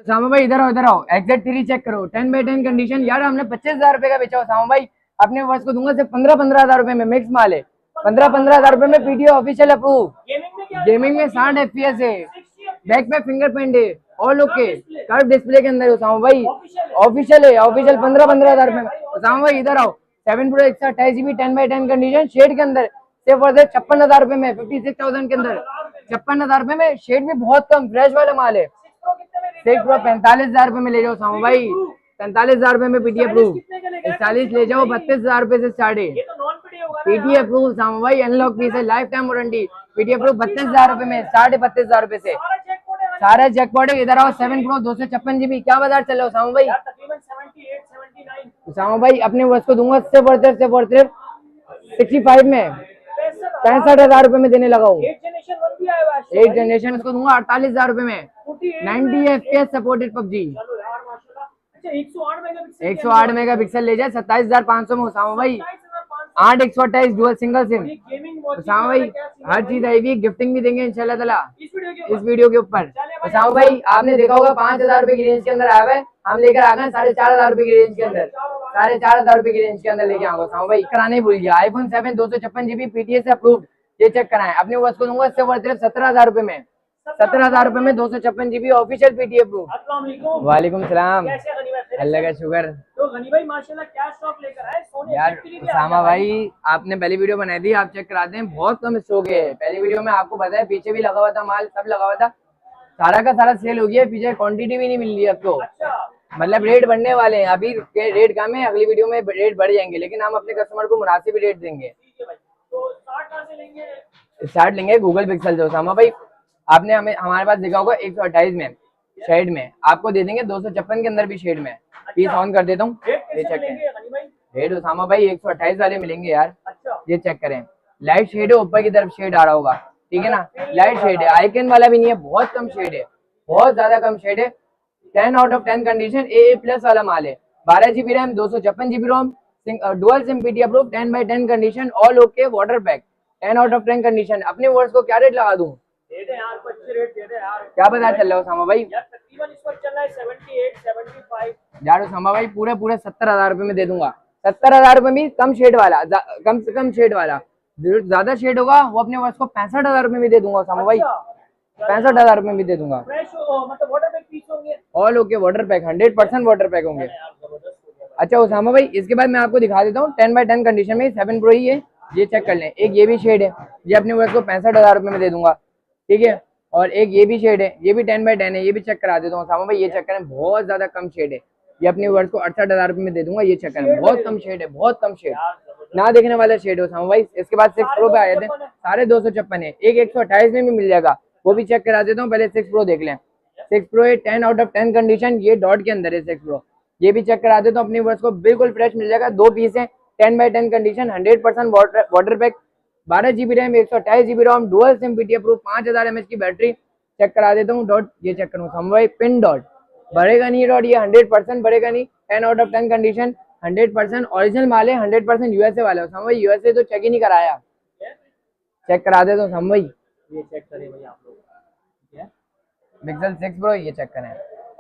सामा भाई इधर आओ XZ3 चेक करो 10x10 कंडीशन। यार हमने 25,000 रुपए का बेचा हो सामा भाई, अपने वर्ष को दूंगा सिर्फ 15,000 रुपए में। मिक्स माल है, 15,000 रुपए में पीटीओ ऑफिशियल अप्रूव। गेमिंग में 60 FPS है, बैक में फिंगरप्रिंट है, ऑल ओके, कर्व डिस्प्ले के अंदर है सामा भाई, ऑफिशियल है, ऑफिशियल 15,000 रुपए में। सामा भाई इधर आओ 7 Pro 128GB 10x10 condition shade के अंदर सिर्फ और सिर्फ 56,000 रुपए में, 56,000 के अंदर 56,000 रुपए में। शेड भी बहुत कम, फ्रेश वाला माल है। 6 Pro 45,000 रुपए में ले जाओ सामा भाई, 45,000 रुपए में पीटी अप्रूव। 41 ले जाओ 32,000 रुपए से स्टार्ट है। पीटी अप्रूव सामा भाई, अनलॉक पीस है, life time warranty. PT approve 32,000 रुपए में, 32,500 रुपए से सारा जैकपॉट है। इधर आओ 7 Pro 256GB, क्या बाजार चल रहा हो सामा भाई? सामा भाई अपने वर्ष को दूंगा सिर्फ और सिर्फ 65 में, 65,000 रुपए में देने लगा हूँ। 8 जनरेशन उसको दूंगा 48,000 रुपए में, 90 FPS सपोर्टेड पबजी। 108 मेगापिक्सल ले जाए 27,500 में सामा भाई, 8 128 डुअल सिंगल सिम। सामा भाई हर चीज आएगी, गिफ्टिंग भी देंगे इंशाल्लाह ताला इस वीडियो के ऊपर। सामा भाई आपने देखा होगा 5,000 रुपए की रेंज के अंदर आया है, हम लेकर आ गए 4,500 रुपए की रेंज के अंदर, 4,500 रुपए की रेंज के अंदर लेके आऊंगा सामा भाई। कराने भूल गया, iPhone 7 256GB PTS से अप्रूव्ड, ये चेक कराएं। अपने वर्ष को दूंगा इससे वर्थ 17,000 रुपए में, 17,000 रुपए में 256GB ऑफिशियल पीटी अप्रूव्ड। वालेकुम सलाम, अल्लाह का शुक्र। तो गनी भाई माशाल्लाह क्या स्टॉक लेकर आए सोने यार उसामा भाई आपने पहली वीडियो बनाई थी, आप चेक कराते हैं, बहुत कम स्टॉक है। पहली वीडियो में आपको पता है पीछे भी लगा हुआ था माल, सब लगा हुआ था, सारा का सारा सेल हो गया, पीछे क्वांटिटी भी नहीं मिल रही अब तो। मतलब रेट बढ़ने वाले हैं, अभी रेट कम है, अगली वीडियो में रेट बढ़ जाएंगे, लेकिन हम अपने कस्टमर को मुनासिब रेट देंगे। स्टार्ट लेंगे गूगल पिक्सल से उसामा भाई। आपने हमें हमारे पास देखा होगा 128 में शेड में, आपको दे देंगे 256 के अंदर भी शेड में। पीस ऑन कर देता हूँ, ये चेक करें। रेड उसामा भाई 128 वाले मिलेंगे यार, ये चेक करें। लाइट शेड है, ऊपर की तरफ शेड आ रहा होगा, ठीक है ना, लाइट शेड है, आइकन वाला भी नहीं है, बहुत कम शेड है, बहुत ज्यादा कम शेड है। 10 आउट ऑफ 10 कंडीशन, AA+ वाला माल है। 12GB RAM, 256GB ROM, dual SIM PT approve, 10x10 condition, all okay, water pack, 10 out of 10 condition. अपने वर्ड्स को क्या रेट लगा दूं? क्या बता चल रहा है उसामा भाई? तकरीबन इस वक्त चल रहा है 78 75 यार उसामा भाई पूरे 70,000 रुपए में दे दूंगा। 70,000 रुपए में कम शेड वाला, कम से कम शेड वाला, ज्यादा शेड होगा वो अपने वर्ष को 65,000 रुपए में दे दूंगा उसामा भाई, 65,000 रुपए में दे दूंगा। मतलब वाटर पैक पीस होंगे, all okay, water pack 100% water pack होंगे। अच्छा उसामा भाई इसके बाद मैं आपको दिखा देता हूँ 10x10 कंडीशन में 7 Pro ही है, ये चेक कर लें। एक ये भी शेड है, ये अपने वर्ष को 65,000 रुपए में दे दूंगा, ठीक है। और एक ये भी शेड है, ये भी 10x10 है, ये भी चेक करा देता हूँ उसामा भाई, ये चेक करें, बहुत ज्यादा कम शेड है, ये अपने वर्ष को 68,000 रुपए में दे दूंगा, ये चेक करें, बहुत कम शेड है, बहुत कम शेड, ना देखने वाला शेड है उसामा भाई। इसके बाद 6 Pro पे आए थे, सारे 256 है, एक 128 में भी मिल जाएगा, वो भी चेक करा देता हूँ। पहले 6 Pro देख लें। 6 Pro है 10 आउट ऑफ 10 कंडीशन, ये डॉट के अंदर है 6 Pro, ये भी चेक करा देता हूँ। अपने वर्ष को बिल्कुल फ्रेश मिल जाएगा, 2 पीस है, 10x10 condition, 100% water pack, 12GB RAM, 128GB ROM, dual SIM PT approve, 5000 mAh की बैटरी, चेक करा देता हूँ। डॉट ये चेक करूँ उसामा भाई, पिन डॉट बढ़ेगा नहीं, डॉट ये 100% बढ़ेगा नहीं, 10 आउट ऑफ 10 कंडीशन, 100% ओरिजिनल माल है, 100% USA वाला है उसामा भाई, USA तो चेक ही नहीं कराया, चेक करा देता हूँ उसामा भाई। ये चेक करें भाई आप लोग, पिक्सल 6 Pro ये चेक करें,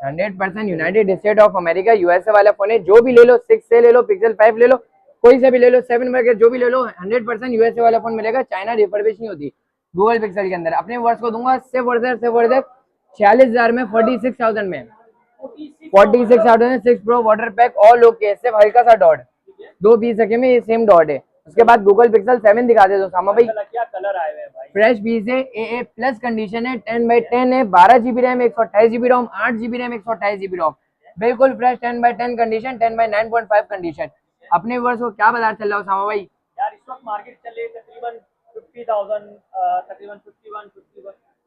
100% United state of America USA वाला फोन है, जो भी ले लो, 6 से ले लो, पिक्सल 5 ले लो, कोई से भी ले लो, 7 वगैरह जो भी ले लो, 100% USA वाला फोन मिलेगा, चाइना रिफर्बिश नहीं होती गूगल पिक्सल के अंदर। अपने वर्ष को दूंगा सिर्फ 46,000 में, 46,000 में, 46,000 में 6 Pro water pack, all okay, सिर्फ हल्का सा डॉट, 2 पीस सके में ये सेम डॉट है। उसके बाद गूगल पिक्सल 7 दिखा दे दो सामा भाई, क्या कलर आए हुए हैं भाई, फ्रेश पीस है, AA+ कंडीशन है, 10x10 है, 12GB RAM, 128GB ROM, 8GB RAM, 128GB रोम, बिल्कुल fresh 10x10 condition, 10x9.5 condition. अपने वर्ष को क्या बाजार चल रहा है सामा भाई? यार इस वक्त मार्केट चल रही है तकरीबन 50,000, तकरीबन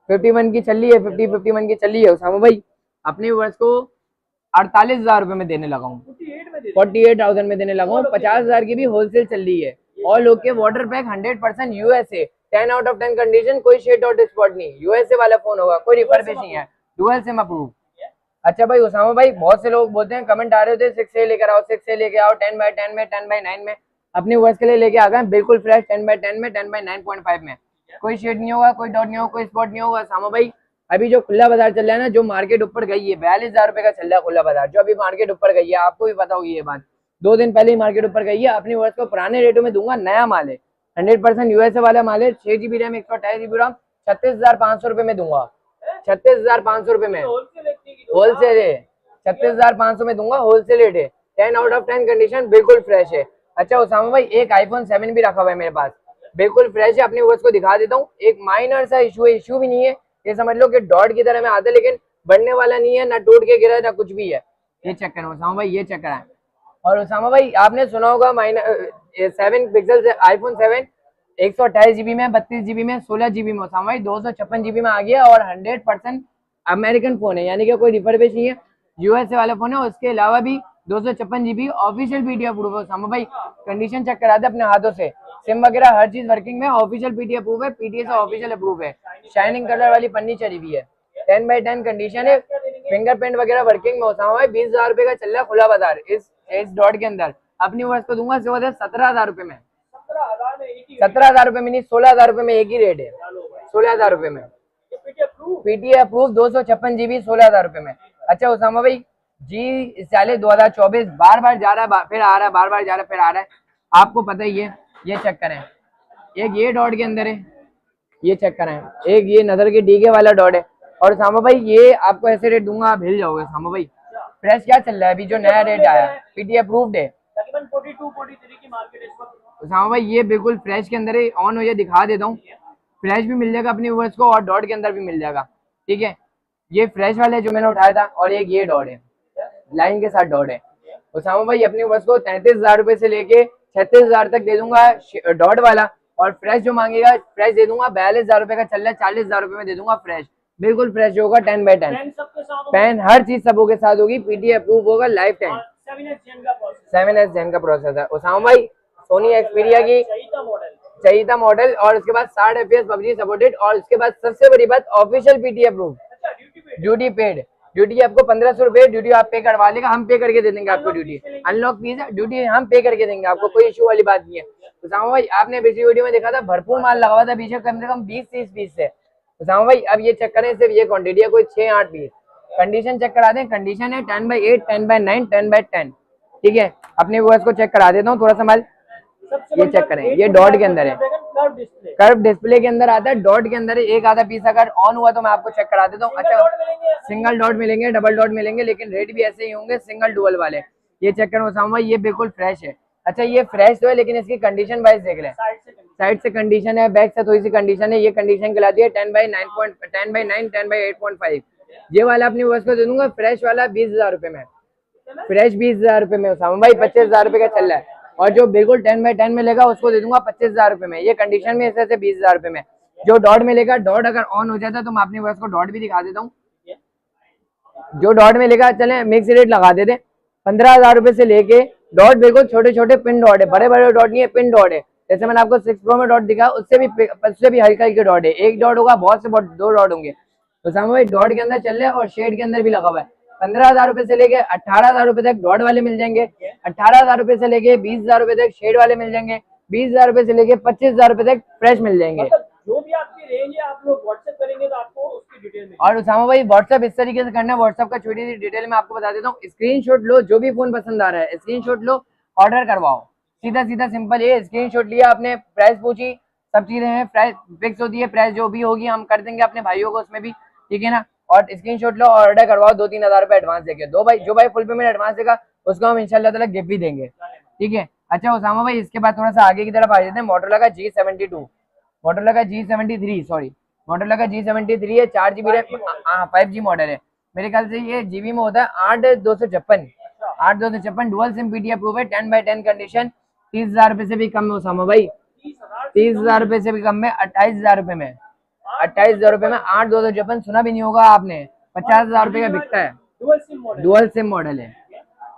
51 की चल रही है, 51 की चल रही है उसामा भाई। अपने वर्ष को 48,000 रुपए में देने लगा हूँ, 48,000 में देने लगा हूँ, 50,000 की भी होलसेल चल रही है, all okay, water pack, 100% USA, 10 out of 10 condition, कोई शेड और स्पॉट नहीं, USA वाला फोन होगा, कोई रिफर्बिश नहीं है, डुअल सिम अप्रूव। अच्छा भाई उसामा भाई बहुत से लोग बोलते हैं, कमेंट आ रहे थे 6 से लेकर आओ, 6 से लेके आओ, 10x10 में, 10x9 में, अपने वर्ष के लिए लेके आ गए बिल्कुल फ्रेश 10x10 में, 10x9.5 में, कोई शेड नहीं होगा, कोई डॉट नहीं होगा, कोई स्पॉट नहीं होगा उसामा भाई, अभी जो खुला बाजार चल रहा है ना, जो मार्केट ऊपर गई है 42,000 रुपए का चल रहा है खुला बाजार, जो अभी मार्केट ऊपर गई है, आपको भी पता होगी ये बात, 2 दिन पहले ही मार्केट ऊपर गई है। अपनी वर्ष को पुराने रेटों में दूंगा, नया माल है, 100% यूएसए वाला माल है, 6 GB रैम 128 GB रैम, 36,500 रुपए में दूंगा, 36,500 रुपए में होलसेल है, 36,500 में दूंगा, होलसेल रेट है, 10 आउट ऑफ 10 कंडीशन, बिल्कुल फ्रेश है। अच्छा उसामा भाई, एक iPhone 7 भी रखा हुआ है मेरे पास, बिल्कुल फ्रेश है, अपनी वर्ष को दिखा देता हूँ। एक माइनर सा इशू है, इशू भी नहीं है, ये समझ लो कि डॉट की तरह में आता है, लेकिन बढ़ने वाला नहीं है, ना टूट के गिरा है, ना कुछ भी है। ये चेक करो उसामा भाई, ये चेक कराएं। और उसामा भाई आपने सुना होगा 7 पिक्सल से iPhone 7 128 GB में, 32 GB में, 16 GB में, उसामा भाई 256 GB में आ गया, और 100% अमेरिकन फोन है, यानी कि कोई रिफर्बिश नहीं है, यूएसए वाला फोन है। उसके अलावा भी 256 GB ऑफिशियल पीडीएफ प्रूफ है उसामा भाई, कंडीशन चेक करा दे अपने हाथों से, सिम वगैरह हर चीज वर्किंग में, ऑफिशियल पीडीएफ प्रूफ है, पीटीए से ऑफिशियल अप्रूव है, शाइनिंग कलर वाली पन्नी चढ़ी हुई है, 10x10 कंडीशन है, फिंगरप्रिंट वगैरह वर्किंग में उसामा भाई। 20,000 रुपए का चल रहा है खुला बाजार इस डॉट के अंदर, अपनी वर्ष को दूंगा 17,000 रुपए में, 17,000 रुपए में नहीं, 16,000 रुपए में, एक ही रेट है, 16,000 रुपए में, पीटीए अप्रूव 256 GB 16,000 रुपए में। अच्छा उसामा भाई, G40 2024 बार बार जा रहा है, फिर आ रहा है, बार बार जा रहा है, फिर आ रहा है, आपको पता ही है। ये चेक करें, एक ये डॉट के अंदर है, ये चेक करें, एक ये नजर के डीके वाला डॉट है। और सामा भाई ये आपको ऐसे रेट दूंगा, आप हिल जाओगे सामा भाई। फ्रेश क्या चल रहा है अभी, जो नया रेट आया पीटीए अप्रूव्ड है, तकरीबन 42-43 की मार्केट इस वक्त। सामा भाई ये बिल्कुल फ्रेश के अंदर है, ऑन हो जाए दिखा देता हूँ, फ्रेश भी मिल जाएगा अपनी वर्ष को, और डॉट के अंदर भी मिल जाएगा, ठीक है। ये फ्रेश वाले जो मैंने उठाया था, और एक ये डॉट है, लाइन के साथ डॉट है। उसामा भाई अपनी वर्ष को 33,000 रुपए से लेके 36,000 तक दे दूंगा डॉट वाला, और फ्रेश जो मांगेगा फ्रेश दे दूंगा। 42,000 रुपए का चल रहा है, 40,000 रुपए में दे दूंगा फ्रेश, बिल्कुल फ्रेश होगा, 10x10 पेन, हर चीज सबों के साथ होगी, पीटीए अप्रूव होगा, लाइफ टाइम, 7S Gen का प्रोसेसर। उसामा भाई सोनी एक्सपीरिया की चाहिए था मॉडल, और उसके बाद 60 FPS पबजी सपोर्टेड, और उसके बाद सबसे बड़ी बात official PTA approve, duty paid, duty आपको 1,500 रुपए ड्यूटी आप पे करवा लेगा, हम पे करके दे देंगे आपको ड्यूटी, अनलॉक फीस है, ड्यूटी हम पे करके देंगे आपको, कोई इशू वाली बात नहीं है। उसामा भाई आपने पिछली वीडियो में देखा था, भरपूर माल लगा हुआ था पीछे, कम से कम 20-30 पीस से। उसामा भाई अब ये चेक करें, सिर्फ ये क्वांटिटी है, कोई 6-8 पीस, कंडीशन चेक करा दें, कंडीशन है 10x8, 10x9, 10x10, ठीक है। अपने व्यूअर्स को चेक करा देता हूँ थोड़ा सा माल, ये चेक करें, ये डॉट के अंदर है, कर्व डिस्प्ले के अंदर आता है, डॉट के अंदर है, एक आधा पीस अगर ऑन हुआ तो मैं आपको चेक करा देता हूँ। अच्छा सिंगल डॉट मिलेंगे, डबल डॉट मिलेंगे, लेकिन रेट भी ऐसे ही होंगे, सिंगल डुअल वाले। ये चेक करो उसामा भाई, ये बिल्कुल फ्रेश है। अच्छा ये फ्रेश तो है, लेकिन इसकी कंडीशन वाइज देख लें, साइड से कंडीशन है, बैक से थोड़ी सी कंडीशन है, ये कंडीशन कहलाती है 10x9, 10x8.5। ये वाला अपनी वर्ष को दे दूंगा फ्रेश वाला 20,000 रुपए में, फ्रेश 20,000 रुपए में उसामा भाई, 25,000 रुपए का चल रहा है। और जो बिल्कुल 10x10 में लेगा उसको दे दूंगा 25,000 रुपए में, ये कंडीशन में ऐसे 20,000 रुपए में। जो डॉट में लेगा, डॉट अगर ऑन हो जाता है तो मैं अपनी वर्ष को डॉट भी दिखा देता हूँ, जो डॉट में लेगा, चले मिक्स रेट लगा देते, 15,000 रुपए से लेके डॉट, बिल्कुल छोटे छोटे पिन डॉट है, बड़े बड़े डॉट नहीं है, पिन डॉट है। जैसे मैंने आपको 6 Pro में डॉट दिखा, उससे भी हल्का हल्के डॉट है, एक डॉट होगा, बहुत से 2 डॉट होंगे। तो सामने भाई डॉट के अंदर चल रहा है, और शेड के अंदर भी लगा हुआ है। 15,000 रुपए से लेके 18,000 रुपए तक डॉट वाले मिल जाएंगे, 18,000 रुपए से लेके 20,000 रुपए तक शेड वाले मिल जाएंगे, 20,000 रुपए से लेके 25,000 रुपए तक फ्रेश मिल जाएंगे। जो भी आपकी रेंज है आप लोग व्हाट्सएप करेंगे तो आपको उसकी डिटेल मिलेगी। और उसामा भाई व्हाट्सएप इस तरीके से करना है, व्हाट्सएप का छोटी सी डिटेल में आपको बता देता हूँ, स्क्रीनशॉट लो, जो भी फोन पसंद आ रहा है स्क्रीनशॉट लो, ऑर्डर करवाओ, सीधा सीधा सिंपल है। स्क्रीनशॉट लिया आपने, प्राइस पूछी, सब चीजें हैं, प्राइस फिक्स होती है, प्राइस जो भी होगी हम कर देंगे अपने भाइयों को उसमें भी, ठीक है ना। और स्क्रीनशॉट लो, ऑर्डर करवाओ, 2-3 हज़ार रुपए एडवांस देके दो भाई, जो भाई फुल पेमेंट एडवांस देगा उसको हम इंशाल्लाह ताला गिफ्ट भी देंगे, ठीक है। अच्छा उसामा भाई इसके बाद थोड़ा सा आगे की तरफ आ जाते हैं, मोटरोला का G72, मोटरोला का G73, सॉरी मोटरोला का G73 है, 4 GB रैम, 5G मॉडल है मेरे ख्याल से, ये GB में होता है 8,256 डुअल सिम पीटीए अप्रूव है, 10x10 कंडीशन, 30,000 रुपए से भी कम में उसामा भाई, 30,000 रुपए से भी कम में, 28,000 रुपए में, 28,000 रुपए में 8,256, सुना भी नहीं होगा आपने, 50,000 रुपए का बिकता है, डुअल सिम मॉडल है।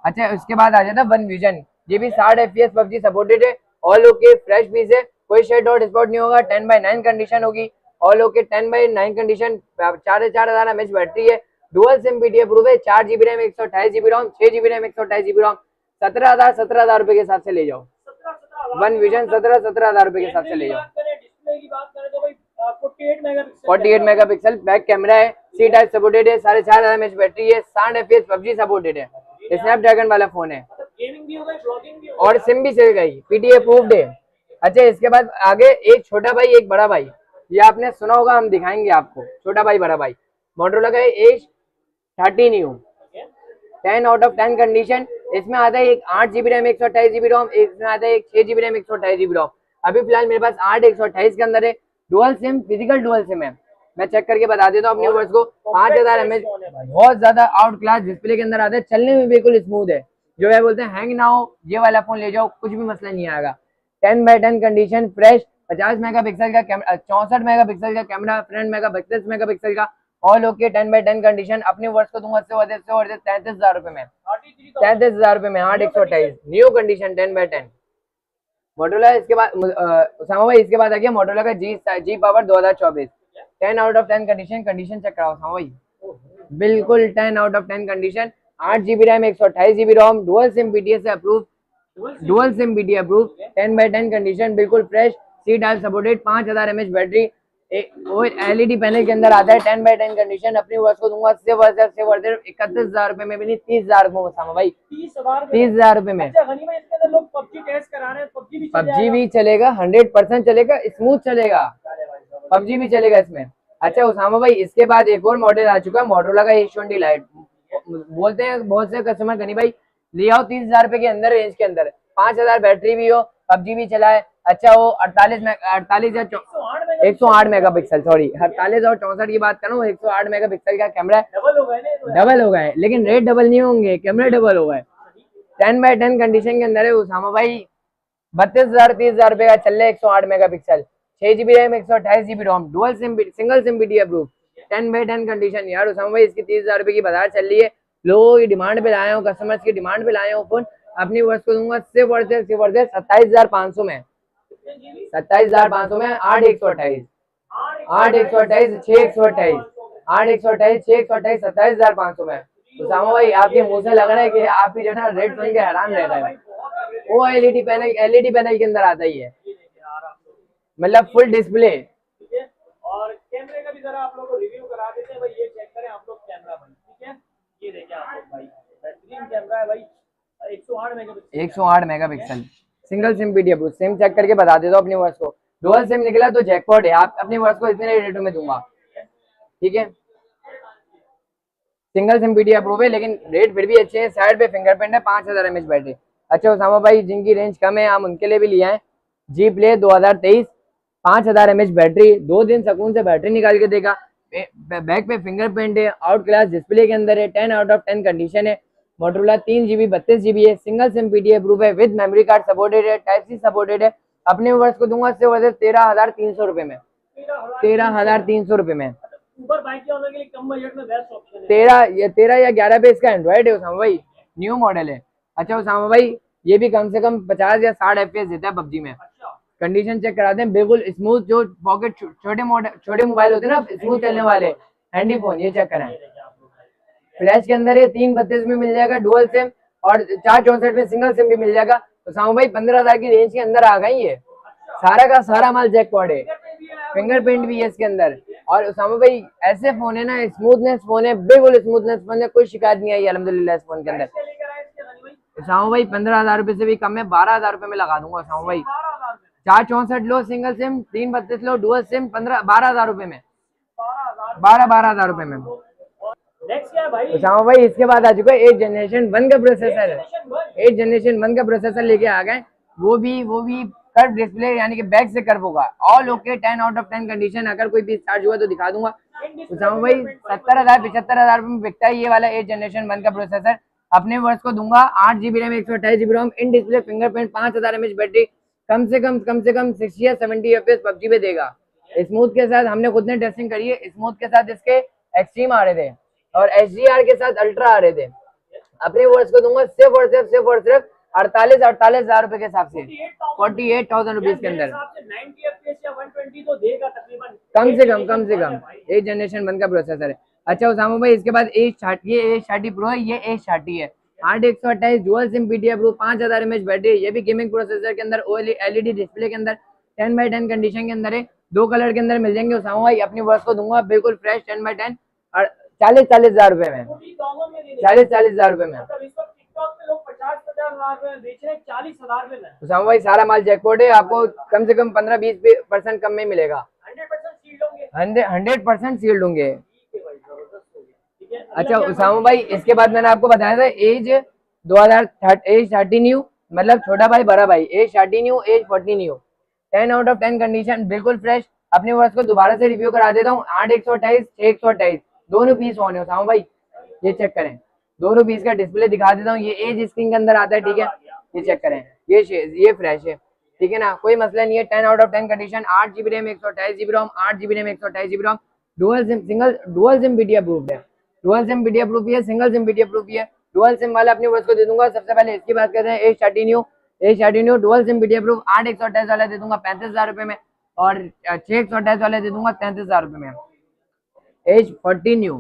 अच्छा उसके बाद आ जाता है वन विजन, ये भी 60 FPS पबजी सपोर्टेड है, ऑल ओके, फ्रेश पीस है, कोई शेड डॉट स्पॉट नहीं होगा, 10x9 कंडीशन होगी, all okay, 10x9 condition, 4,000 mAh battery है, डुअल सिम पीटीए अप्रूव है, 4 GB रैम 128 GB रोम, 6 GB रैम 128 GB रोम, 17,000 रुपए के हिसाब से ले जाओ, वन विजन 17,000 रुपए के हिसाब से ले जाओ। डिस्प्ले की बात करें तो भाई 48 मेगापिक्सल बैक कैमरा है, सी टाइप सपोर्टेड है, 4.5 mAh बैटरी है, 60 FPS PUBG सपोर्टेड है, स्नैपड्रैगन वाला फोन है गेमिंग भी होगा, ब्लॉगिंग भी होगा और सिम भी चल गई, PTA अप्रूव्ड है। अच्छा इसके बाद आगे एक छोटा भाई एक बड़ा भाई, ये आपने सुना होगा, हम दिखाएंगे आपको छोटा भाई बड़ा भाई। मोटरोला का H30 new 10 out of 10 condition. इसमें आता है एक 8 GB रैम 128 GB रोम, इसमें आता है एक 6 GB रैम 128 GB रोम। अभी फिलहाल मेरे पास 8 128 के अंदर है, dual SIM, physical dual SIM है। मैं चेक करके बता देता हूँ अपने व्यूअर्स को, 5000 mAh बहुत ज्यादा आउट क्लास डिस्प्ले के अंदर आता है, चलने में बिल्कुल स्मूथ है। जो है बोलते हैं हैंग ना हो, ये वाला फोन ले जाओ, कुछ भी मसला नहीं आएगा। 10x10 कंडीशन, फ्रेश, 50 मेगापिक्सल का कैमरा, 64 मेगापिक्सल का कैमरा, फ्रंट 32 मेगापिक्सल का, ऑल ओके, 10x10 कंडीशन। अपने वर्ष को दूंगा 33,000 रुपए में, 33,000 रुपए में 8 128 न्यू कंडीशन 10x10 मोटोरोला। इसके बाद उसामा भाई इसके बाद आ गया मोटोरोला का G power 2024, 10 out of 10 condition check कराओ उसामा भाई, बिल्कुल 10 out of 10 condition, 8 GB RAM 128 GB ROM, dual SIM PTA से approve, dual SIM PTA approve, 10x10 condition, बिल्कुल fresh, C type supported, 5000 mAh battery, वो LED पैनल के अंदर आता है, 10x10 कंडीशन। अपनी वर्ष को दूंगा सिर्फ 31,000 रुपए में भी नहीं, 30,000 रुपए में उसामा भाई, 30,000 रुपए में। लोग पबजी टेस्ट करा रहे हैं, पबजी भी चलेगा, 100% चलेगा, स्मूथ चलेगा, पबजी भी चलेगा इसमें। अच्छा उसामा भाई इसके बाद एक और मॉडल आ चुका है मोटोरोला का H20 लाइट। बोलते हैं बहुत से कस्टमर गनी भाई ले आओ 30,000 रुपए के अंदर, रेंज के अंदर, 5000 बैटरी भी हो, पबजी भी चलाए, अच्छा वो 48 या 108 मेगापिक्सल, सॉरी 48 और 64 की बात करूँ, 108 मेगापिक्सल का कैमरा है, डबल हो गए, लेकिन रेट डबल नहीं होंगे, कैमरा डबल हो गए। 10x10 कंडीशन के अंदर है उसामा भाई, 32,000 30,000 रुपए का चल रहा है, 108 megapixel, 6 GB RAM 128 GB ROM, dual SIM, single SIM PTA approve, 10x10 condition. यार उसामा भाई इसकी 30,000 रुपए की बाजार चल रही है, लोगों की डिमांड पे लाए हो, कस्टमर्स की डिमांड पे लाए हो फोन। अपनी वर्ष को दूंगा सिर्फ और सिर्फ 27,500 में, 27,500 में 8 128 8 128 6 128 8 128 6 128 27,500 में। उसामा भाई आपके मुंह से लग रहा है कि आप जो ना रेट सुन के हैरान रह रहे हैं, वो LED पैनल के अंदर आता ही है, मतलब फुल डिस्प्ले। और कैमरे का भी जरा आप लोगों को रिव्यू करा देते हैं भाई, ये चेक करें आप लोग कैमरा भाई, ठीक है, ये देखिए आप लोग भाई, बेहतरीन कैमरा है भाई, 108 megapixel, single SIM PTA approve. SIM check करके बता देता हूँ अपनी वर्ष को, डुअल सिम निकला तो जैकपॉट है, आप अपनी वर्ष को इतने रेटों में दूंगा, ठीक है। सिंगल सिम PTA अप्रूव है, लेकिन रेट फिर भी अच्छे हैं, साइड पे फिंगरप्रिंट है, 5000 mAh बैटरी। अच्छा उसामा भाई जिनकी रेंज कम है हम उनके लिए भी लिया है, जी प्ले 2023, 5000 mAh बैटरी, 2 दिन सुकून से बैटरी निकाल के देगा, बैक पे फिंगरप्रिंट है, आउट क्लास डिस्प्ले के अंदर है, 10 आउट ऑफ 10 कंडीशन है। मोटोरोला 3 GB 32 GB है, सिंगल सिम PTA अप्रूव है, विद मेमोरी कार्ड सपोर्टेड है, टाइप C सपोर्टेड है। अपने वर्ष को दूंगा सिर्फ 13,300 रुपए में, 13,300 रुपए में। ऊबर बाइक के लिए कम बजट में बेस्ट ऑप्शन है, 13 या 11 पे इसका एंड्रॉइड है उसामा भाई, न्यू मॉडल है। अच्छा उसामा भाई ये भी कम से कम 50 या 60 FPS देता है पबजी में, कंडीशन चेक कराते हैं, बिल्कुल स्मूथ, जो पॉकेट छोटे मोबाइल होते हैं ना स्मूथ चलने वाले हैंडी फोन, ये चेक कराएं। फ्लैश के अंदर ये 332 में मिल जाएगा डुअल सिम, और 464 में सिंगल सिम भी मिल जाएगा। उसामा भाई 15,000 की रेंज के अंदर आ गई है, सारा का सारा माल जैकपॉट है, फिंगरप्रिंट भी है इसके अंदर। और उसामा भाई ऐसे फोन है ना, स्मूथनेस फोन है, बिल्कुल स्मूथनेस फोन है, कोई शिकायत नहीं आई अल्हम्दुलिल्लाह इस फोन के अंदर। उसामा भाई 15,000 रुपए से भी कम है, 12,000 रुपए में लगा दूंगा उसामा भाई। 464 लो सिंगल सिम, 332 लो डुअल सिम, 12,000 रुपए में, 12,000 रुपए में। नेक्स्ट क्या है भाई उसामा भाई इसके बाद आ चुका है 8 जनरेशन 1 का प्रोसेसर है, 8 जनरेशन 1 का प्रोसेसर लेके आ गए, वो भी कर्व डिस्प्ले यानी कि बैक से कर्व होगा, all okay, 10 out of 10 condition. अगर कोई भी चार्ज हुआ तो दिखा दूंगा। उसामा भाई 70,000 75,000 रुपए में बिकता है ये वाला 8 जनरेशन 1 का प्रोसेसर। अपने वर्ष को दूंगा 8 GB RAM 128 GB ROM, in display fingerprint, 5000 mAh battery, कम से कम 60 या 70 FPS पबजी पे देगा। स्मूथ के साथ हमने खुद ने टेस्टिंग करी है, स्मूथ के साथ इसके एक्सट्रीम आ रहे थे और HDR के साथ अल्ट्रा आ रहे थे। अपने वर्ष को दूंगा सिर्फ और सिर्फ 48,000 रुपए के हिसाब से, 48,000 रुपीज के अंदर, 90 FPS या 120 तो देगा तकरीबन, कम से कम 8 जनरेशन 1 का प्रोसेसर है। अच्छा उसामा भाई इसके बाद H30 प्रो है, ये H30 है, 8 128 dual SIM PTA approve, 5000 mAh battery, ये भी गेमिंग प्रोसेसर के अंदर, LED डिस्प्ले के अंदर, 10x10 कंडीशन के अंदर है। 2 कलर के अंदर मिल जाएंगे उसामा भाई, अपनी वर्ष को दूंगा बिल्कुल फ्रेश 10x10 और 40,000 रुपए में, 40,000 रुपए में। मतलब इस वक्त टिकटॉक पे लोग 50,000 में बेच रहे हैं, 40,000 में। उसामा भाई सारा माल जैकपॉट है, आपको कम से कम 15-20% कम में मिलेगा। 100% सील्ड होंगे, 100% सील्ड होंगे। ठीक है भाई, जबरदस्त हो गया, ठीक है। अच्छा उसामा भाई, इसके बाद मैंने आपको बताया था एज 30 न्यू, मतलब छोटा भाई बड़ा भाई, Edge 30 new, Edge 40 new, 10 out of 10 condition, बिल्कुल फ्रेश। अपने वर्ष को दोबारा से रिव्यू करा देता हूँ। 8/128, 6/128 दोनों पीस ऑन है उसामा भाई, ये चेक करें, दोनों पीस का डिस्प्ले दिखा देता हूँ। ये एज स्क्रीन के अंदर आता है, ठीक है, ये चेक करें, ये फ्रेश है, ठीक है ना, कोई मसला नहीं है। 10 out of 10 condition, 8 GB RAM, 128 GB ROM, 8 GB RAM, 128 GB ROM, dual SIM BT approved है, डुअल सिम BT अप्रूव है, सिंगल सिम BT अप्रूव है। डुअल सिम वाला अपने वर्ष को दे दूंगा। सबसे पहले इसकी बात करते हैं, Edge 30 new dual SIM BT approve, 8/128 वाला दे दूंगा 35,000 रुपए में, और 6/128 वाला दे दूंगा 33,000 रुपए में। Edge 40 new,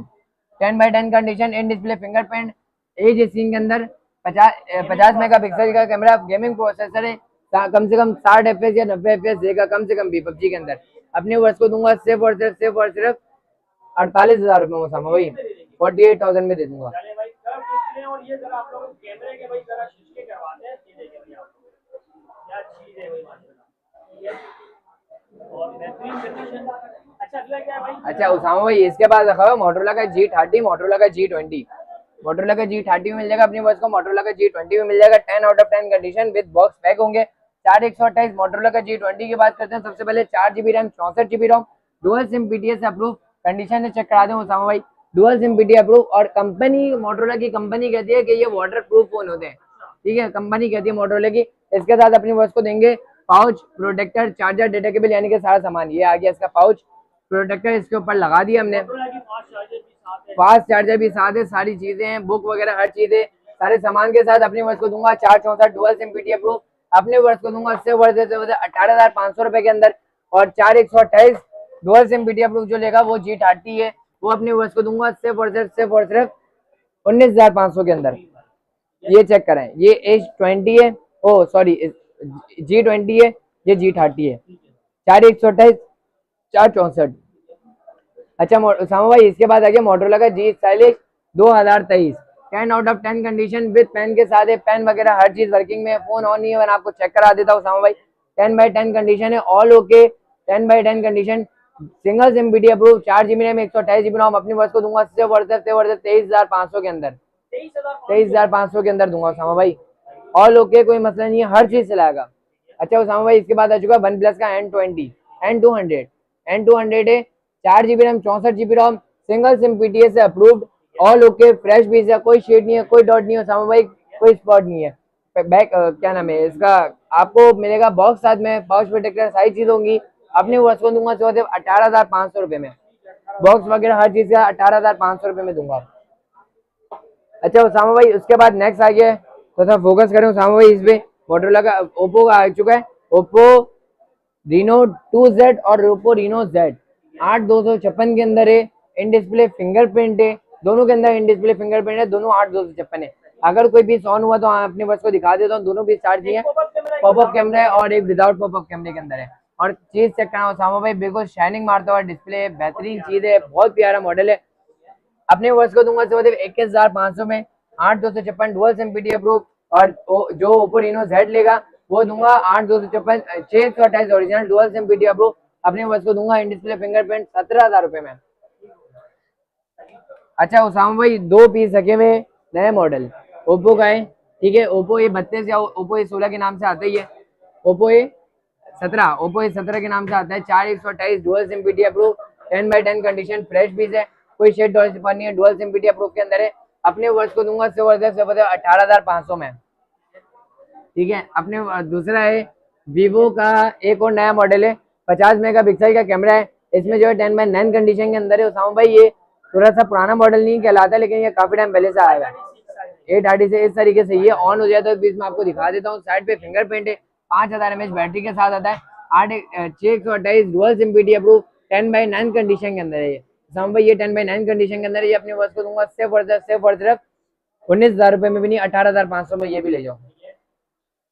10x10 condition, in display fingerprint, Edge screen के अंदर 50 मेगापिक्सल का कैमरा, गेमिंग प्रोसेसर है, कम से कम 60 FPS या 90 FPS देगा कम से कम भी PUBG के अंदर। अपने वर्ष को दूंगा सिर्फ और सिर्फ 48,000 रुपए में उसामा भाई, 48,000 में दे दूंगा। चलिए भाई, कर्व डिस्प्ले, और ये जरा आप लोग कैमरे के भाई जरा शीशे करवाते हैं, ये देखिए भाई आप लोग क्या चीज है भाई माशाल्लाह, ठीक है, और बेहतरीन कंडीशन। अच्छा अगला क्या है भाई? अच्छा उसामा भाई, इसके बाद रखा हुआ मोटरोला का G30, मोटरोला का G20, मोटरोला का G30 में मिल जाएगा अपनी वर्ष को, मोटरोला का G20 में मिल जाएगा। 10 out of 10 condition with box pack होंगे। 4/128 मोटरोला का G20 की बात करते हैं। सबसे पहले 4 GB RAM, 64 GB ROM, dual SIM BTS approve, condition check करा दें उसामा भाई, डुअल सिम BT अप्रूव, और कंपनी मोटरोला की कंपनी कहती है कि ये वाटर प्रूफ फोन होते हैं, ठीक है, कंपनी कहती है मोटरोला की। इसके साथ अपनी वर्ष को देंगे pouch protector, charger, data cable, यानी कि सारा सामान। ये आ गया इसका पाउच प्रोटेक्टर, इसके ऊपर लगा दिया हमने, फास्ट चार्जर भी साथ है, सारी चीजें हैं, बुक वगैरह हर चीज है, सारे सामान के साथ। अपने वर्ष को दूंगा 4/64 डुअल सिम BT अप्रूव, अपने वर्ष को दूंगा इससे 18,500 रुपए के अंदर, और 4/128 डुअल सिम BT अप्रूव जो लेगा वो G30 है, वो अपने वर्ष को दूंगा सिर्फ 19,500 के अंदर। ये चेक करें, ये H20 है, ओ सॉरी G20 है, ये G30 है, 4/128, 4/64। अच्छा उसामा भाई, इसके बाद आ गया मोटरोला का G stylish 2023, 10 out of 10 condition with pen के साथ है, पेन वगैरह हर चीज वर्किंग में, फोन ऑन नहीं है, मैंने आपको चेक करा देता हूँ उसामा भाई। 10x10 कंडीशन है, all okay, 10x10 condition, single SIM BT approve, 4 GB RAM, 128 GB रोम, अपनी वर्ष को दूंगा सिर्फ 23,500 के अंदर, 23,500 के अंदर दूंगा उसामा भाई, ऑल ओके, कोई मसला नहीं है, हर चीज चलाएगा। अच्छा उसामा भाई, इसके बाद आ चुका वन प्लस का N20, N200 है, 4 GB RAM, 64 GB ROM, single SIM PTS से approved, all okay, fresh piece है, कोई शेड नहीं है, कोई डॉट नहीं है उसामा भाई, कोई स्पॉट नहीं है। बैक क्या नाम है इसका, आपको मिलेगा बॉक्स साथ में, पाउच प्रोटेक्टर, सारी चीज होंगी। अपने वर्ष को दूंगा सिर्फ 18,500 रुपए में, बॉक्स वगैरह हर चीज का 18,500 रुपए में दूंगा। अच्छा उसामा भाई, उसके बाद नेक्स्ट आ गया है, तो सर फोकस करें उसामा भाई इस पे, मोटरोला का ओप्पो का आ चुका है, ओप्पो Reno 2Z और ओप्पो Reno Z 8/256 के अंदर है, इन डिस्प्ले फिंगरप्रिंट है, दोनों के अंदर इन डिस्प्ले फिंगरप्रिंट है, दोनों 8/256 है। अगर कोई पीस ऑन हुआ तो अपने बस को दिखा देता हूँ, दोनों पीस चार्ज है, पॉपअप कैमरा है और एक विदाउट पॉपअप कैमरे के अंदर है। और चीज चेक करना उसामा भाई, बिल्कुल शाइनिंग मारता हुआ डिस्प्ले, बेहतरीन चीज है, बहुत प्यारा मॉडल है। अपने वर्ष को दूंगा सिर्फ 21,500 में, 8/256 डुअल सिम BT अप्रूव, और जो ओप्पो Reno Z लेगा वो दूंगा 8/256 6/128 original dual SIM BT approve, अपने वर्ष को दूंगा इन डिस्प्ले फिंगरप्रिंट 17,000 रुपए में। अच्छा उसामा भाई, दो पीस रखे हुए नए मॉडल ओप्पो का है, ठीक है, ओप्पो A32 या ओप्पो A16 के नाम से आता ही है, ओप्पो A17 के नाम से आता है, 4/128 dual SIM BT approve, 10x10 condition, fresh piece है, कोई शेड डॉल नहीं है, डुअल सिम BT अप्रूव के अंदर है। अपने वर्ष को दूंगा सिर्फ 18,500 में, ठीक है। अपने दूसरा है वीवो का एक और नया मॉडल है, 50 मेगापिक्सल का कैमरा है, इसमें जो है 10x9 कंडीशन के अंदर है उसामा भाई। ये थोड़ा सा पुराना मॉडल नहीं कहलाता, लेकिन ये काफी टाइम पहले से आया है, 830 से इस तरीके से ये ऑन हो जाता है। बीच में आपको दिखा देता हूँ, साइड पे फिंगरप्रिंट है, 5000 mAh बैटरी के साथ आता है, 6/128 dual SIM BT approve, 10x9 condition के अंदर है ये उसामा भाई, ये 10x9 कंडीशन के अंदर है। ये अपने वर्ष को दूंगा सिर्फ 19,000 रुपए में भी नहीं, 18,500 में ये भी ले जाओ।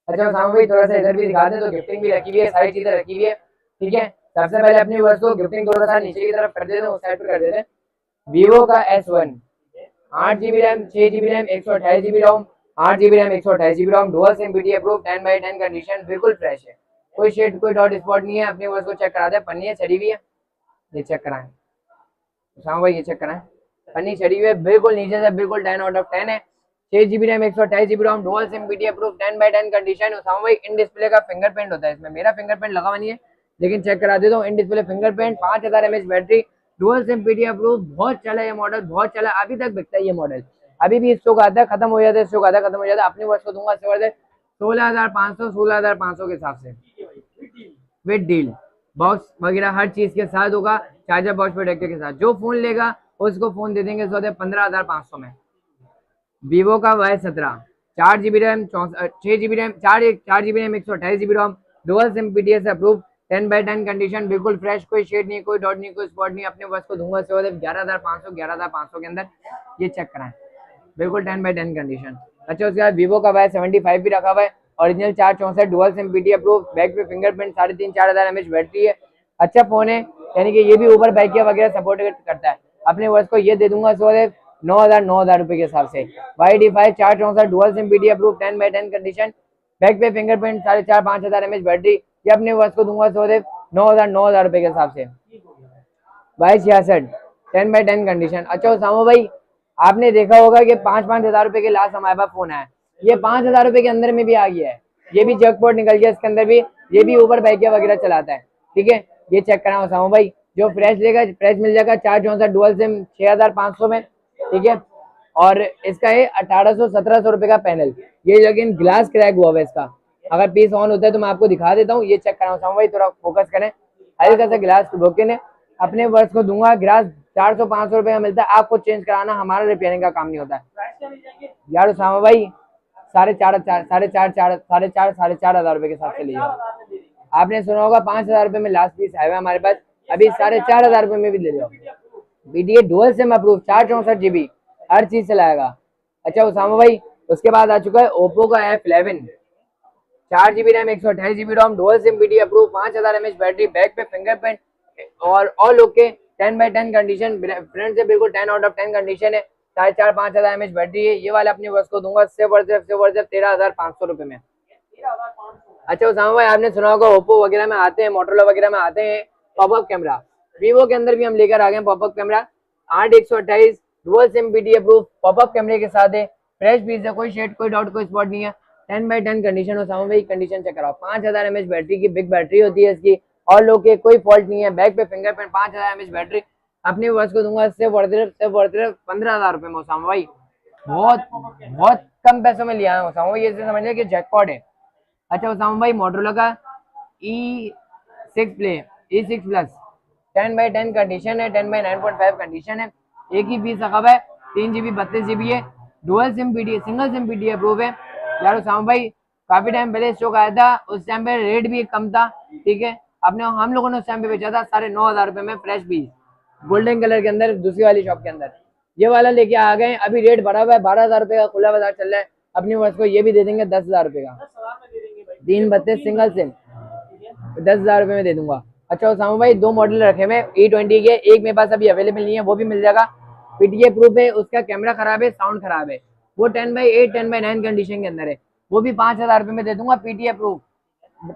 अच्छा उसामा भाई, थोड़ा सा इधर भी दिखा दे, तो गिफ्टिंग भी रखी हुई है, सारी चीजें रखी हुई है, ठीक है। सबसे पहले अपनी व्यूअर्स को गिफ्टिंग थोड़ा सा नीचे की तरफ कर देते हैं, उस साइड पर कर देते हैं। वीवो का S1 8GB RAM 6GB RAM 128GB ROM 8GB RAM 128GB ROM dual SIM BT approve 10/10 condition, बिल्कुल फ्रेश है, कोई शेड कोई डॉट स्पॉट नहीं है। अपने व्यूअर्स को चेक करा दे, पन्नी है चढ़ी हुई है, ये चेक कराएं उसामा भाई, ये चेक कराएं, पन्नी चढ़ी हुई है बिल्कुल नीचे से, बिल्कुल 10 आउट ऑफ 10 है। 6GB RAM 128GB ROM dual SIM BT approve 10/10 condition. Usama भाई इन डिस्प्ले का फिंगरप्रिंट होता है, इसमें मेरा फिंगरप्रिंट लगा हुआ नहीं है लेकिन चेक करा देता हूँ। इन display fingerprint, 5000 mAh battery, dual SIM BT approve, बहुत चला ये मॉडल, बहुत चला, अभी तक बिकता है ये मॉडल, अभी भी स्टॉक आता है, खत्म हो जाता है, स्टॉक आता है, खत्म हो जाता है। अपनी वर्ष को दूंगा 16,500 के हिसाब से विद डील, बॉक्स वगैरह हर चीज के साथ होगा, चार्जर बॉक्स प्रोटेक्टर के साथ। जो फोन लेगा उसको फोन दे देंगे 15,500 में। वीवो का Y17 4GB RAM 6GB RAM 4GB RAM 128GB ROM dual SIM PTS approve 10/10 condition, बिल्कुल फ्रेश, कोई शेड नहीं, कोई डॉट नहीं, कोई स्पॉट नहीं। अपने बस को दूंगा 11,500 के अंदर, ये चेक कराएं, बिल्कुल 10/10 कंडीशन। अच्छा, उसके बाद वीवो का Y75 भी रखा हुआ है, original 464 dual SIM BT approve, back पे फिंगरप्रिंट, 3,500-4,000 mAh बैटरी है, अच्छा फोन है, यानी कि ये भी ऊबर बाइक वगैरह सपोर्ट करता है। अपने वर्ष को ये दे दूंगा 9,000 रुपए के हिसाब से। Y85 464 dual SIM BT approve 10/10 condition, back पे फिंगरप्रिंट, 4,500-5,000 mAh बैटरी, ये अपने वर्ष को दूंगा 9,000 रुपए के हिसाब से। Y66 10/10 condition. अच्छा उसामा भाई, आपने देखा होगा कि 5-5 हजार रुपए के लास्ट हमारे पास फोन है, ये 5,000 रुपए के अंदर में भी आ गया है, ये भी जैकपॉट निकल गया इसके अंदर भी, ये भी ऊबर बाइक वगैरह चलाता है, ठीक है, ये चेक कराओ उसामा भाई। जो फ्रेश लेगा फ्रेश मिल जाएगा, 464 डुअल सिम 6,500 में, ठीक है, और इसका है 1,800-1,700 रुपए का पैनल, ये लेकिन ग्लास क्रैक हुआ है इसका, अगर पीस ऑन होता है तो मैं आपको दिखा देता हूँ, ये चेक कराओ उसामा भाई, थोड़ा फोकस करें, हल्का सा ग्लास ब्रोकन है। अपने वर्ष को दूंगा ग्लास 400-500 रुपए का मिलता है, आपको चेंज कराना, हमारा रिपेयरिंग का काम नहीं होता है यार उसामा भाई। 4,500 रुपए के साथ से लीजिए। आपने सुना होगा 5,000 रुपए में लास्ट पीस आया हुआ हमारे पास, अभी 4,500 रुपए में भी ले जाओ। BTA dual SIM approve 464GB हर चीज से लाएगा। अच्छा उसामा भाई, उसके बाद आ चुका है ओप्पो का F11 4GB RAM 128GB ROM dual SIM BT approve 5,000 mAh battery, back पे फिंगरप्रिंट और ऑल ओके, 10/10 कंडीशन, फ्रंट से बिल्कुल 10 आउट ऑफ 10 कंडीशन है, 4,500 mAh बैटरी है। ये वाला अपने बस को दूंगा सिर्फ 13,500 रुपए में। अच्छा उसामा भाई, आपने सुना होगा ओप्पो वगैरह में आते हैं, मोटोरोला वगैरह में आते हैं पॉपअप कैमरा, वीवो के अंदर भी हम लेकर आ गए popup camera 8/128 dual SIM BT approve, popup कैमरे के साथ है, फ्रेश पीस है, कोई शेड कोई डॉट कोई स्पॉट नहीं है, 10/10 कंडीशन। उसामा भाई कंडीशन चेक कराओ, 5,000 mAh बैटरी की बिग बैटरी होती है इसकी, और लोग के कोई फॉल्ट नहीं है, बैक पे फिंगरप्रिंट, 5,000 mAh बैटरी, अपने वर्ष को दूंगा सिर्फ 15,000 रुपए में उसामा भाई, बहुत बहुत कम पैसों में लिया है उसामा भाई, ये समझ लिया कि जैकपॉट है। अच्छा उसामा भाई, मोटोरोला का E6 प्लस 10/10 कंडीशन है, 10/9.5 कंडीशन है, एक ही पीस रखा हुआ है, 3GB 32GB है, dual SIM BT single SIM BT approve है। यार उसामा भाई, काफी टाइम पहले स्टॉक आया था, उस टाइम पे रेट भी कम था, ठीक है, अपने हम लोगों ने उस टाइम पे बेचा था 9,500 रुपए में फ्रेश पीस, गोल्डन कलर के अंदर, दूसरी वाली शॉप के अंदर। ये वाला लेके आ गए, अभी रेट बढ़ा हुआ है, 12,000 रुपए का खुला बाजार चल रहा है, अपनी वर्ष को ये भी दे देंगे 10,000 रुपए का, 332 सिंगल सिम 10,000 रुपए में दे दूंगा। अच्छा उसामा भाई, दो मॉडल रखे हुए E20 के, एक मेरे पास अभी अवेलेबल नहीं है, वो भी मिल जाएगा, PTA प्रूफ है, उसका कैमरा खराब है, साउंड खराब है, वो 10/8 10/9 कंडीशन के अंदर है, वो भी 5,000 रुपए में दे दूंगा, PTA प्रूफ,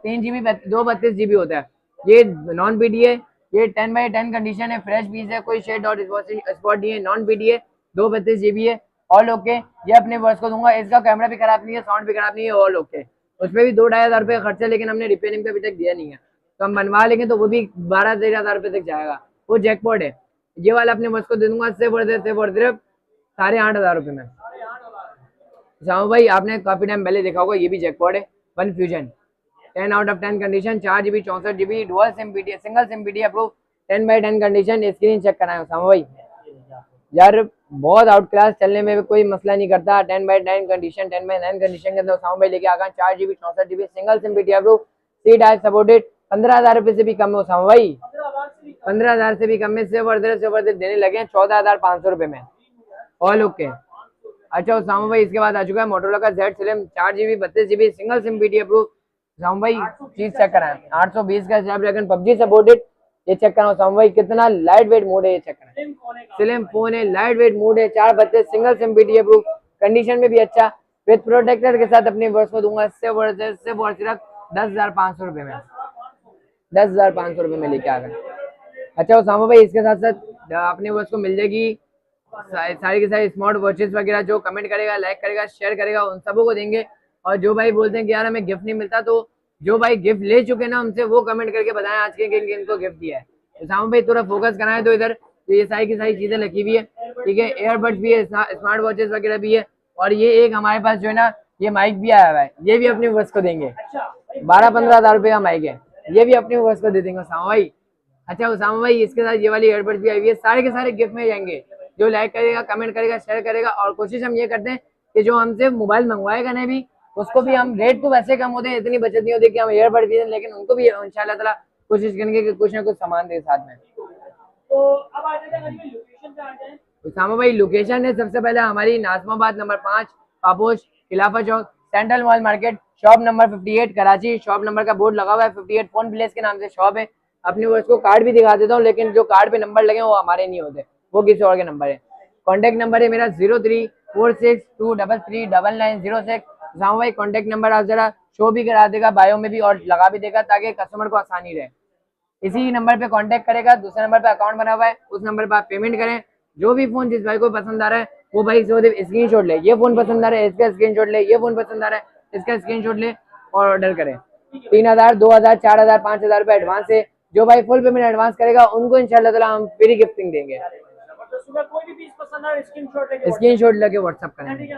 3GB 232GB होता है, ये नॉन PTA, ये 10/10 कंडीशन है, फ्रेश पीस है, कोई शेड और स्पॉट नहीं है, नॉन PTA 232GB है, ऑल ओके। ये अपने वर्ष को दूंगा, इसका कैमरा भी खराब नहीं है, साउंड भी खराब नहीं है, ऑल ओके। उसपे भी 2-2,500 रुपए का खर्चा, लेकिन हमने रिपेयरिंग का अभी तक दिया नहीं है, तो हम बनवा लेंगे तो वो भी 12-13,000 रुपए तक जाएगा, वो जैकपॉट है। ये वाला अपने वर्ष को दे दूंगा सिर्फ 8,500 रुपए में। जाओ भाई, आपने काफी टाइम पहले देखा होगा, ये भी जैकपॉट है, One Fusion 10 out of 10 condition, 4GB 64GB dual SIM BT single SIM BT approve, 10/10 condition, screen check कराएं उसामा भाई, यार बहुत आउट क्लास, चलने में भी कोई मसला नहीं करता, 10/10 कंडीशन, 10/9 कंडीशन के अंदर उसामा भाई लेके आ गए, 4GB 64GB single SIM BT approve, C type supported, 15,000 रुपए से भी कम है उसामा भाई, 15,000 से भी कम में से देने लगे हैं 14,500 रुपए में, ऑल ओके। अच्छा उसामा भाई, इसके बाद आ चुका है मोटोरोला का Z Slim 4GB 32GB single SIM BT approve, Usama भाई चीज चेक कराएं, 820 का स्नैपड्रैगन PUBG सपोर्टेड, ये चेक कराओ उसामा भाई, कितना लाइट वेट मोड है, ये चेक कराएं। स्लिम फोन है, स्लिम फोन है, लाइट वेट मोड है, 432 single SIM PTA proof, condition में भी अच्छा, विद प्रोटेक्टर के साथ अपने वर्ष को दूंगा सिर्फ और सिर्फ 10,500 रुपए में, 10,500 रुपए में लेके आ गए। अच्छा उसामा भाई इसके साथ साथ अपने वर्ष को मिल जाएगी सारी की सारी स्मार्ट वॉचेस वगैरह, जो कमेंट करेगा, लाइक करेगा, शेयर करेगा, उन सबों को देंगे। और जो भाई बोलते हैं कि यार हमें गिफ्ट नहीं मिलता, तो जो भाई गिफ्ट ले चुके ना उनसे वो कमेंट करके बताएं आज के किन को गिफ्ट दिया है। उसामा भाई थोड़ा फोकस कराएं तो इधर, तो ये सारी की सारी चीजें लगी हुई है, ठीक है, एयरबड्स भी है, स्मार्ट वॉचेस वगैरह भी है, और ये एक हमारे पास जो है ना ये माइक भी आया हुआ है, ये भी अपने वर्ष को देंगे, 12-15 हज़ार रुपए का माइक है, ये भी अपने वर्ष को दे देंगे उसामा भाई। अच्छा उसामा भाई इसके साथ ये वाली एयरबड्स भी आई हुई है, सारे के सारे गिफ्ट में जाएंगे, जो लाइक करेगा, कमेंट करेगा, शेयर करेगा। और कोशिश हम ये करते हैं कि जो हमसे मोबाइल मंगवाएगा ना भी, उसको भी हम रेट तो वैसे कम होते हैं, इतनी बचत नहीं होती कि हम एयरबड भी दें, लेकिन उनको भी इंशाल्लाह ताला कोशिश करेंगे कि कुछ ना कुछ सामान दे साथ में। तो अब आ जाते हैं लोकेशन पे आ जाए। उसामा भाई लोकेशन है सबसे पहले हमारी नाज़िमाबाद नंबर 5 पापोश खिलाफा चौक central mall market, shop number 58 Karachi, shop number का बोर्ड लगा हुआ है 58 फोन प्लेस के नाम से शॉप है। अपने वो इसको कार्ड भी दिखा देता हूँ, लेकिन जो कार्ड पे नंबर लगे वो हमारे नहीं होते, वो किसी और के नंबर है। कॉन्टैक्ट नंबर है मेरा 0346233906। उसामा भाई कॉन्टैक्ट नंबर आप जरा शो भी करा देगा बायो में भी और लगा भी देगा, ताकि कस्टमर को आसानी रहे। इसी नंबर पे कांटेक्ट करेगा, दूसरे नंबर पे अकाउंट बना हुआ है, उस नंबर पे आप पेमेंट करें। जो भी फोन जिस भाई को पसंद आ रहा है वो भाई स्क्रीनशॉट ले, ये फोन पसंद आ रहा है इसका स्क्रीनशॉट ले, ये फोन पसंद आ रहा है इसका स्क्रीनशॉट ले और ऑर्डर करें। 3,000, 2,000, 4,000, 5,000 रुपए एडवांस है, जो भाई फुल पेमेंट एडवांस करेगा उनको इंशाल्लाह ताला हम फ्री गिफ्टिंग देंगे। कोई भी पीस पसंद है स्क्रीनशॉट लेके व्हाट्सएप करें। ठीक है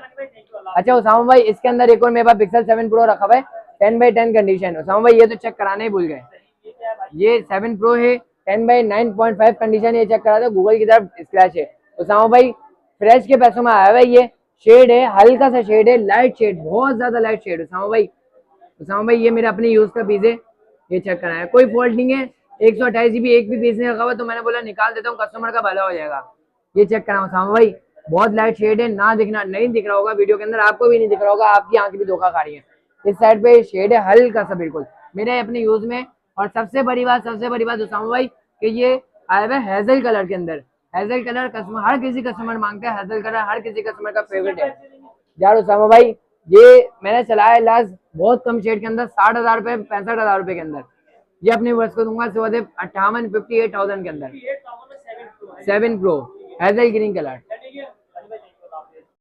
अच्छा उसामा भाई इसके अंदर एक और मेरे पास Pixel 7 Pro रखा हुआ है 10/10 कंडीशन। उसामा भाई ये तो चेक कराने ही भूल गए, ये 7 Pro है 10/9.5 कंडीशन, ये चेक करा था, गूगल की तरफ स्क्रैच है। उसामा भाई फ्रेश के पैसों में आया हुआ है, ये शेड है, हल्का सा शेड है, लाइट शेड, बहुत ज्यादा लाइट शेड। उसामा भाई ये मेरे अपने यूज का पीस है, ये चेक कराया, कोई फॉल्ट नहीं है, 128 GB एक भी पीस नहीं रखा हुआ, तो मैंने बोला निकाल देता हूँ, कस्टमर का भला हो जाएगा। ये चेक कराओ उसामा भाई, बहुत लाइट शेड है, ना दिखना नहीं दिख रहा होगा वीडियो के अंदर, आपको भी नहीं दिख रहा होगा, आपकी आंखें भी धोखा खा रही है। इस साइड पे शेड है हल्का सा बिल्कुल मेरे अपने यूज में। और सबसे बड़ी बात उसामा भाई कि ये आया हुआ है हेजल कलर के अंदर, हेजल कलर कस्टमर हर किसी कस्टमर मांगता है, हेजल कलर हर किसी कस्टमर का फेवरेट है यार। उसामा भाई ये मैंने चलाया है लास्ट बहुत कम शेड के अंदर, 60,000 रुपए 65,000 रुपए के अंदर, ये अपने वर्ष को दूंगा सिर्फ 58,000 के अंदर। 7 Pro हेजल ग्रीन कलर।